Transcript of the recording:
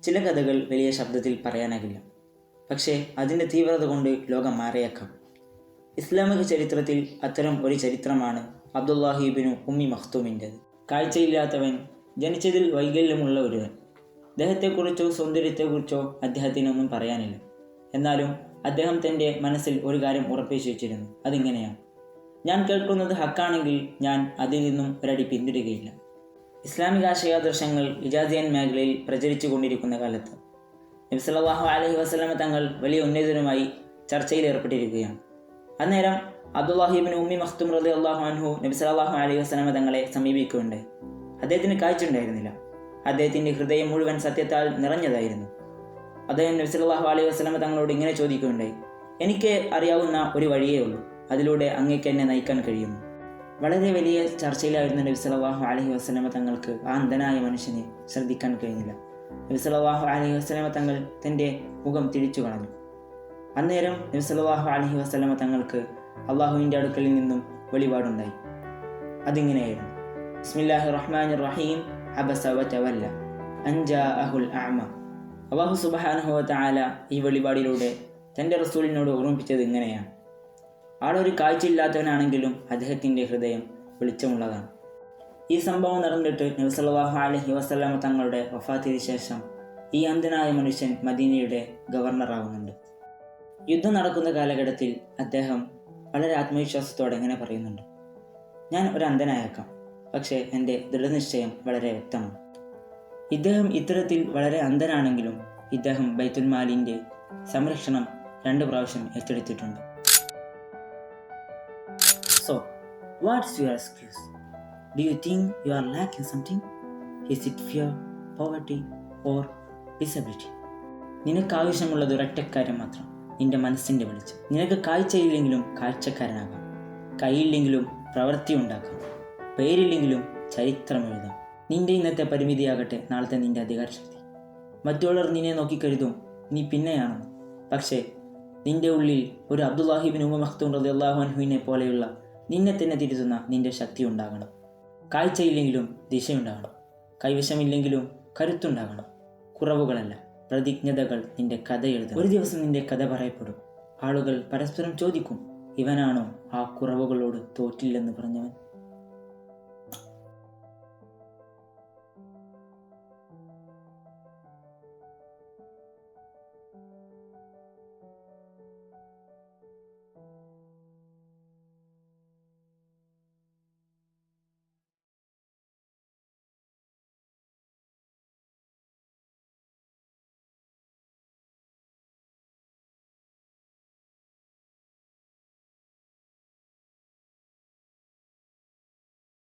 ചില കഥകൾ വലിയ ശബ്ദത്തിൽ പറയാനാകില്ല, പക്ഷേ അതിൻ്റെ തീവ്രത കൊണ്ട് ലോകം മാറിയേക്കാം. ഇസ്ലാമിക ചരിത്രത്തിൽ അത്തരം ഒരു ചരിത്രമാണ് അബ്ദുല്ലാഹി ഇബ്നു ഉമ്മി മഖ്തൂമിൻ്റേത്. കാഴ്ചയില്ലാത്തവൻ, ജനിച്ചതിൽ വൈകല്യമുള്ള ഒരുവൻ. അദ്ദേഹത്തെക്കുറിച്ചോ സൗന്ദര്യത്തെക്കുറിച്ചോ അദ്ദേഹത്തിനൊന്നും പറയാനില്ല. എന്നാലും അദ്ദേഹം തൻ്റെ മനസ്സിൽ ഒരു കാര്യം ഉറപ്പിച്ചു വെച്ചിരുന്നു. അതിങ്ങനെയാണ്: ഞാൻ കേൾക്കുന്നത് ഹക്കാണെങ്കിൽ ഞാൻ അതിൽ നിന്നും ഒരടി പിന്തിടുകയില്ല. ഇസ്ലാമിക ആശയാദർശങ്ങൾ ഇജാസിയൻ മേഖലയിൽ പ്രചരിച്ചു കൊണ്ടിരിക്കുന്ന കാലത്ത് നബി സല്ലല്ലാഹു അലൈഹി വസല്ലമ തങ്ങൾ വലിയ ഉന്നതരുമായി ചർച്ചയിൽ ഏർപ്പെട്ടിരിക്കുകയാണ്. അന്നേരം അബ്ദുല്ലാഹി ഇബ്നു ഉമ്മി മഖ്തൂം റളിയല്ലാഹു അൻഹു നബി സല്ലല്ലാഹു അലൈഹി വസല്ലമ തങ്ങളെ സമീപിക്കുകയുണ്ടായി. അദ്ദേഹത്തിന് കാഴ്ച ഉണ്ടായിരുന്നില്ല. അദ്ദേഹത്തിൻ്റെ ഹൃദയം മുഴുവൻ സത്യത്താൽ നിറഞ്ഞതായിരുന്നു. അദ്ദേഹം നബി സല്ലല്ലാഹു അലൈഹി വസല്ലമ തങ്ങളോട് ഇങ്ങനെ ചോദിക്കുകയുണ്ടായി: എനിക്ക് അറിയാവുന്ന ഒരു വഴിയേ ഉള്ളൂ, അതിലൂടെ അങ്ങേക്ക് എന്നെ നയിക്കാൻ കഴിയുന്നു. വളരെ വലിയ ചർച്ചയിലായിരുന്ന നബി സല്ലല്ലാഹു അലൈഹി വസല്ലമ തങ്ങൾക്ക് ആ അന്ധനായ മനുഷ്യനെ ശ്രദ്ധിക്കാൻ കഴിഞ്ഞില്ല. നബി സല്ലല്ലാഹു അലൈഹി വസല്ലമ തങ്ങൾ തൻ്റെ മുഖം തിരിച്ചു കളഞ്ഞു. അന്നേരം നബി സല്ലല്ലാഹു അലൈഹി വസല്ലമ തങ്ങൾക്ക് അള്ളാഹുവിൻ്റെ അടുക്കലിൽ നിന്നും വെളിപാടുണ്ടായി. അതിങ്ങനെയായിരുന്നു: ബിസ്മില്ലാഹിർ റഹ്മാനിർ റഹീം, അബസ വതവല്ല അൻ ജാഅഹുൽ അഅമ. അല്ലാഹു സുബ്ഹാനഹു വ തആല ഈ വെളിപാടിലൂടെ തൻ്റെ റസൂലിനോട് ഓർമ്മിപ്പിച്ചത് ഇങ്ങനെയാണ്: ആളൊരു കാഴ്ചയില്ലാത്തവനാണെങ്കിലും അദ്ദേഹത്തിൻ്റെ ഹൃദയം വെളിച്ചമുള്ളതാണ്. ഈ സംഭവം നടന്നിട്ട് നബി സല്ലല്ലാഹു അലൈഹി വസല്ലമ തങ്ങളുടെ വഫാത്തിന് ശേഷം ഈ അന്ധനായ മനുഷ്യൻ മദീനയുടെ ഗവർണറാകുന്നുണ്ട്. യുദ്ധം നടക്കുന്ന കാലഘട്ടത്തിൽ അദ്ദേഹം വളരെ ആത്മവിശ്വാസത്തോടെ എങ്ങനെ പറയുന്നുണ്ട്: ഞാൻ ഒരു അന്ധനായേക്കാം, പക്ഷേ എൻ്റെ ദൃഢനിശ്ചയം വളരെ വ്യക്തമാണ്. ഇദ്ദേഹം ഇത്തരത്തിൽ വളരെ അന്ധനാണെങ്കിലും ഇദ്ദേഹം ബൈത്തുൽ മാലിൻ്റെ സംരക്ഷണം 2 പ്രാവശ്യം ഏറ്റെടുത്തിട്ടുണ്ട്. So, what's your excuse? Do you think you are lacking something? Is it fear, poverty or disability? നിനക്ക് ആവശ്യമുള്ളത് ഒരൊറ്റക്കാര്യം മാത്രം: നിന്റെ മനസ്സിൻ്റെ വെളിച്ചം. നിനക്ക് കാഴ്ചയില്ലെങ്കിലും കാഴ്ചക്കാരനാകാം, കൈയില്ലെങ്കിലും പ്രവൃത്തി ഉണ്ടാക്കാം, പേരില്ലെങ്കിലും ചരിത്രം എഴുതാം. നിന്റെ ഇന്നത്തെ പരിമിതിയാകട്ടെ നാളത്തെ നിന്റെ അധികാരശക്തി. മറ്റുള്ളവർ നിന്നെ നോക്കിക്കരുതും നീ പിന്നെയാണെന്ന്. പക്ഷേ നിന്റെ ഉള്ളിൽ ഒരു അബ്ദുല്ലാഹി ഇബ്നു ഉമ്മി മഖ്തൂം റളിയല്ലാഹു അൻഹുവിനെ പോലെയുള്ള നിന്നെ തന്നെ തിരുത്തുന്ന നിന്റെ ശക്തി ഉണ്ടാകണം. കാഴ്ചയില്ലെങ്കിലും ദിശയുണ്ടാകണം, കൈവശമില്ലെങ്കിലും കരുത്തുണ്ടാകണം. കുറവുകളല്ല, പ്രതിജ്ഞതകൾ നിന്റെ കഥ എഴുതും. ഒരു ദിവസം നിന്റെ കഥ പറയപ്പെടും. ആളുകൾ പരസ്പരം ചോദിക്കും: ഇവനാണോ ആ കുറവുകളോട് തോറ്റില്ലെന്ന് പറഞ്ഞവൻ?